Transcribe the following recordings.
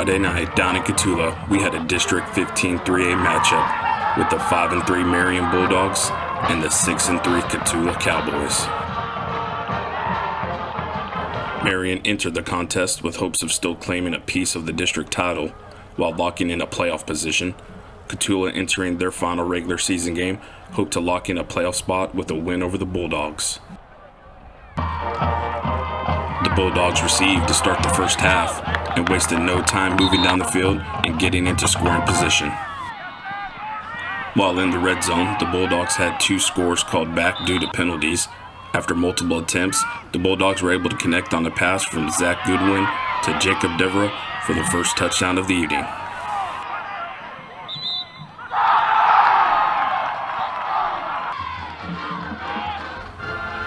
Friday night down in Cotulla, we had a District 15 3A matchup with the 5-3 Marion Bulldogs and the 6-3 Cotulla Cowboys. Marion entered the contest with hopes of still claiming a piece of the district title while locking in a playoff position. Cotulla, entering their final regular season game, hoped to lock in a playoff spot with a win over the Bulldogs. The Bulldogs received to start the first half and wasted no time moving down the field and getting into scoring position. While in the red zone, the Bulldogs had 2 scores called back due to penalties. After multiple attempts, the Bulldogs were able to connect on a pass from Zach Goodwin to Jacob Devereux for the first touchdown of the evening.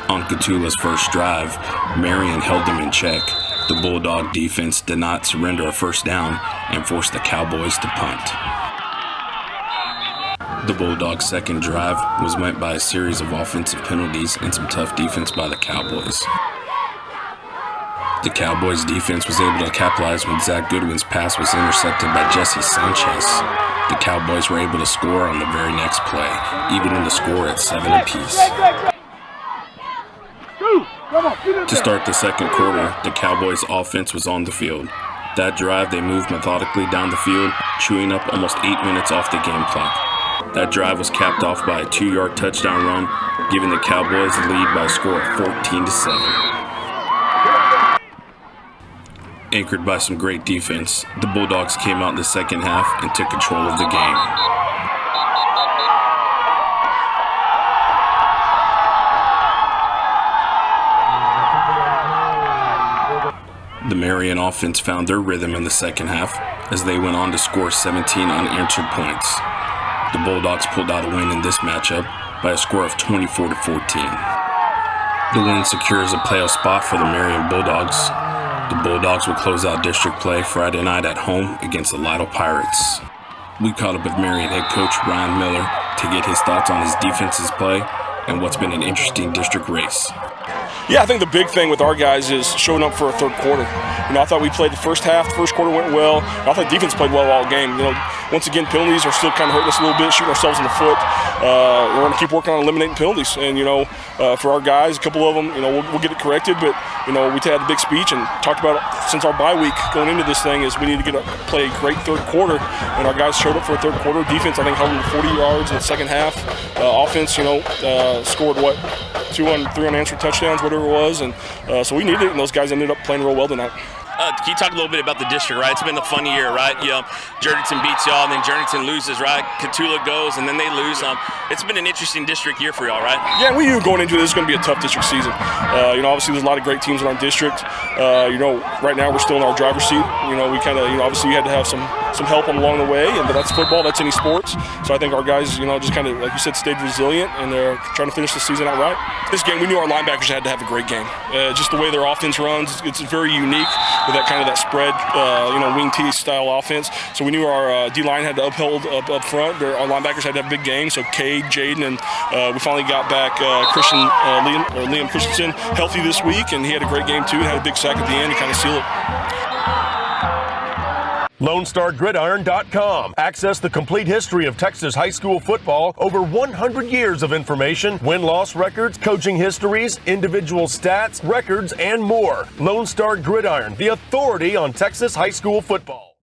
On Cotulla's first drive, Marion held them in check. The Bulldog defense did not surrender a first down and forced the Cowboys to punt. The Bulldogs' second drive was met by a series of offensive penalties and some tough defense by the Cowboys. The Cowboys' defense was able to capitalize when Zach Goodwin's pass was intercepted by Jesse Sanchez. The Cowboys were able to score on the very next play, evening the score at 7 apiece. To start the second quarter, the Cowboys' offense was on the field. That drive, they moved methodically down the field, chewing up almost 8 minutes off the game clock. That drive was capped off by a 2-yard touchdown run, giving the Cowboys the lead by a score of 14-7. Anchored by some great defense, the Bulldogs came out in the second half and took control of the game. The Marion offense found their rhythm in the second half as they went on to score 17 unanswered points. The Bulldogs pulled out a win in this matchup by a score of 24-14. The win secures a playoff spot for the Marion Bulldogs. The Bulldogs will close out district play Friday night at home against the Lytle Pirates. We caught up with Marion head coach Ryan Miller to get his thoughts on his defense's play and what's been an interesting district race. Yeah, I think the big thing with our guys is showing up for a third quarter. I thought we played the first half. The first quarter went well. I thought defense played well all game. Once again, penalties are still kind of hurting us a little bit, shooting ourselves in the foot. We're going to keep working on eliminating penalties. And, for our guys, a couple of them, we'll get it corrected. But, we had a big speech and talked about it since our bye week going into this thing is we need to play a great third quarter. And our guys showed up for a third quarter. Defense, I think, held them to 40 yards in the second half. Offense, scored, 3 unanswered touchdowns, whatever it was. And so we needed it, and those guys ended up playing real well tonight. Can you talk a little bit about the district, right? It's been a fun year, right? Jerdington beats y'all, and then Jerdington loses, right? Cotulla goes, and then they lose. It's been an interesting district year for y'all, right? Yeah, we knew going into this is going to be a tough district season. Obviously there's a lot of great teams in our district. Right now we're still in our driver's seat. We kind of, obviously you had to have some help along the way, but that's football, that's any sports. So I think our guys, just kind of, like you said, stayed resilient, and they're trying to finish the season out right. This game, we knew our linebackers had to have a great game. Just the way their offense runs, it's very unique. With that spread, wing T style offense. So we knew our D-line had to uphold up front. Our linebackers had to have a big game. So Cade, Jaden, and we finally got back Liam Christensen healthy this week, and he had a great game too. Had a big sack at the end to kind of seal it. LoneStarGridiron.com. Access the complete history of Texas high school football, over 100 years of information, win-loss records, coaching histories, individual stats, records, and more. Lone Star Gridiron, the authority on Texas high school football.